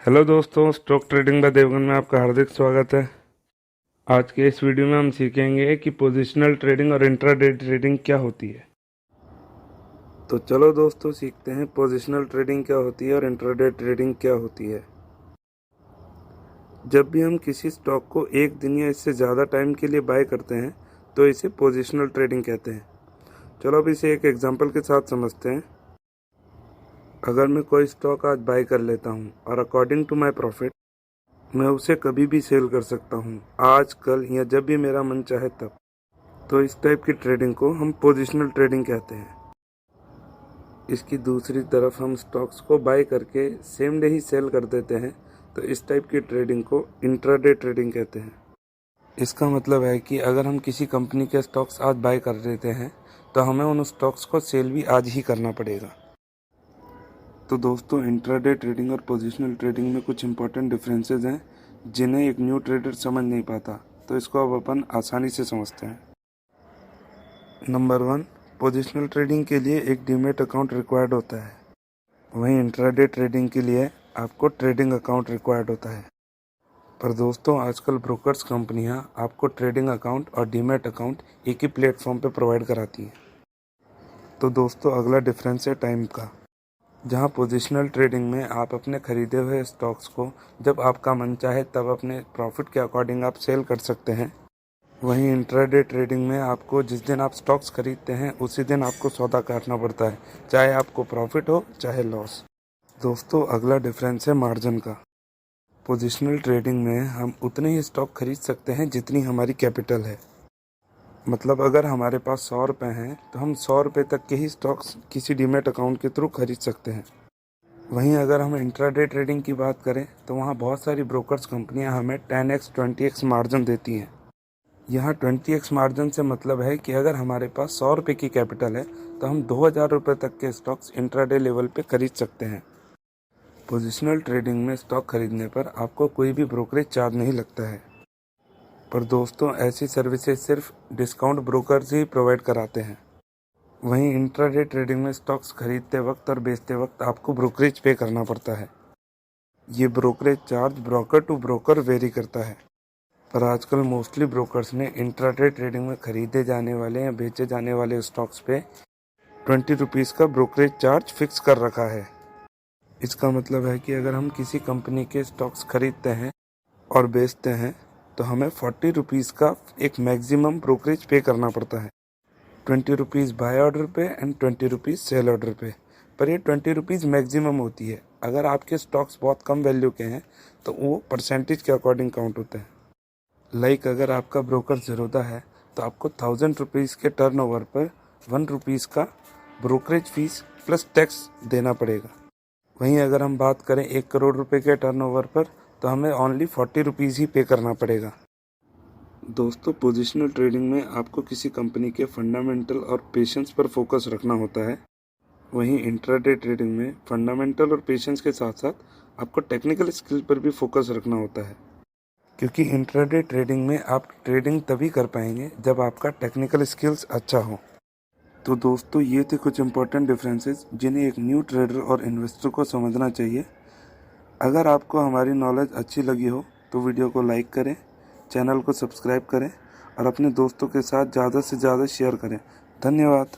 Hello दोस्तों, stock trading bye Devgan में आपका हार्दिक स्वागत है। आज के इस वीडियो में हम सीखेंगे कि पोजिशनल ट्रेडिंग और इंट्राडे ट्रेडिंग क्या होती है। तो चलो दोस्तों सीखते हैं पोजिशनल ट्रेडिंग क्या होती है और इंट्राडे ट्रेडिंग क्या होती है। जब भी हम किसी स्टॉक को एक दिन या इससे ज़्यादा टाइम के लिए बाय करते हैं तो इसे पोजिशनल ट्रेडिंग कहते हैं। चलो अब इसे एक एग्जांपल के साथ समझते हैं। अगर मैं कोई स्टॉक आज बाय कर लेता हूँ और अकॉर्डिंग टू माई प्रॉफिट मैं उसे कभी भी सेल कर सकता हूँ, आज कल या जब भी मेरा मन चाहे तब, तो इस टाइप की ट्रेडिंग को हम पोजिशनल ट्रेडिंग कहते हैं। इसकी दूसरी तरफ हम स्टॉक्स को बाय करके सेम डे ही सेल कर देते हैं, तो इस टाइप की ट्रेडिंग को इंट्राडे ट्रेडिंग कहते हैं। इसका मतलब है कि अगर हम किसी कंपनी के स्टॉक्स आज बाय कर लेते हैं तो हमें उन स्टॉक्स को सेल भी आज ही करना पड़ेगा। तो दोस्तों, इंट्राडे ट्रेडिंग और पोजिशनल ट्रेडिंग में कुछ इंपॉर्टेंट डिफरेंसेस हैं जिन्हें एक न्यू ट्रेडर समझ नहीं पाता, तो इसको अब अपन आसानी से समझते हैं। नंबर 1, पोजिशनल ट्रेडिंग के लिए एक डीमैट अकाउंट रिक्वायर्ड होता है, वहीं इंट्राडे ट्रेडिंग के लिए आपको ट्रेडिंग अकाउंट रिक्वायर्ड होता है। पर दोस्तों, आजकल ब्रोकर्स कंपनियां आपको ट्रेडिंग अकाउंट और डीमैट अकाउंट एक ही प्लेटफॉर्म पर प्रोवाइड कराती हैं। तो दोस्तों, अगला डिफरेंस है टाइम का। जहां पोजिशनल ट्रेडिंग में आप अपने खरीदे हुए स्टॉक्स को जब आपका मन चाहे तब अपने प्रॉफिट के अकॉर्डिंग आप सेल कर सकते हैं, वहीं इंट्राडे ट्रेडिंग में आपको जिस दिन आप स्टॉक्स खरीदते हैं उसी दिन आपको सौदा काटना पड़ता है, चाहे आपको प्रॉफिट हो चाहे लॉस। दोस्तों, अगला डिफरेंस है मार्जिन का। पोजिशनल ट्रेडिंग में हम उतने ही स्टॉक खरीद सकते हैं जितनी हमारी कैपिटल है। मतलब अगर हमारे पास 100 रुपये हैं तो हम 100 रुपये तक के ही स्टॉक्स किसी डीमैट अकाउंट के थ्रू खरीद सकते हैं। वहीं अगर हम इंट्राडे ट्रेडिंग की बात करें तो वहाँ बहुत सारी ब्रोकर्स कंपनियां हमें 10x 20x मार्जिन देती हैं। यहाँ 20x मार्जिन से मतलब है कि अगर हमारे पास 100 रुपये की कैपिटल है तो हम 2000 रुपये तक के स्टॉक्स इंट्राडे लेवल पे खरीद सकते हैं। पोजिशनल ट्रेडिंग में स्टॉक खरीदने पर आपको कोई भी ब्रोकरेज चार्ज नहीं लगता है। पर दोस्तों, ऐसी सर्विसेज सिर्फ डिस्काउंट ब्रोकर्स ही प्रोवाइड कराते हैं। वहीं इंट्राडे ट्रेडिंग में स्टॉक्स खरीदते वक्त और बेचते वक्त आपको ब्रोकरेज पे करना पड़ता है। ये brokerage charge broker to broker vary करता है। पर आजकल मोस्टली ब्रोकर्स ने इंट्राडे ट्रेडिंग में खरीदे जाने वाले या बेचे जाने वाले स्टॉक्स पे 20 रुपीज़ का ब्रोकरेज चार्ज फिक्स कर रखा है। इसका मतलब है कि अगर हम किसी कंपनी के स्टॉक्स खरीदते हैं और बेचते हैं तो हमें 40 रुपीज़ का एक मैक्सिमम ब्रोकरेज पे करना पड़ता है। 20 रुपीज़ बाय ऑर्डर पे एंड 20 रुपीज़ सेल ऑर्डर पे। पर ये 20 रुपीज़ मैक्सिमम होती है। अगर आपके स्टॉक्स बहुत कम वैल्यू के हैं तो वो परसेंटेज के अकॉर्डिंग काउंट होते हैं। लाइक अगर आपका ब्रोकर ज़ीरोधा है तो आपको 1000 रुपीज़ के टर्नओवर पर 1 रुपीज़ का ब्रोकरेज फीस प्लस टैक्स देना पड़ेगा। वहीं अगर हम बात करें 1 करोड़ रुपए के टर्नओवर पर तो हमें ओनली 40 रुपीज़ ही पे करना पड़ेगा। दोस्तों, पोजिशनल ट्रेडिंग में आपको किसी कंपनी के फंडामेंटल और पेशेंस पर फोकस रखना होता है। वहीं इंट्राडे ट्रेडिंग में फंडामेंटल और पेशेंस के साथ साथ आपको टेक्निकल स्किल पर भी फोकस रखना होता है, क्योंकि इंट्राडे ट्रेडिंग में आप ट्रेडिंग तभी कर पाएंगे जब आपका टेक्निकल स्किल्स अच्छा हो। तो दोस्तों, ये थे कुछ इंपॉर्टेंट डिफरेंसेस जिन्हें एक न्यू ट्रेडर और इन्वेस्टर को समझना चाहिए। अगर आपको हमारी नॉलेज अच्छी लगी हो तो वीडियो को लाइक करें, चैनल को सब्सक्राइब करें और अपने दोस्तों के साथ ज़्यादा से ज़्यादा शेयर करें। धन्यवाद।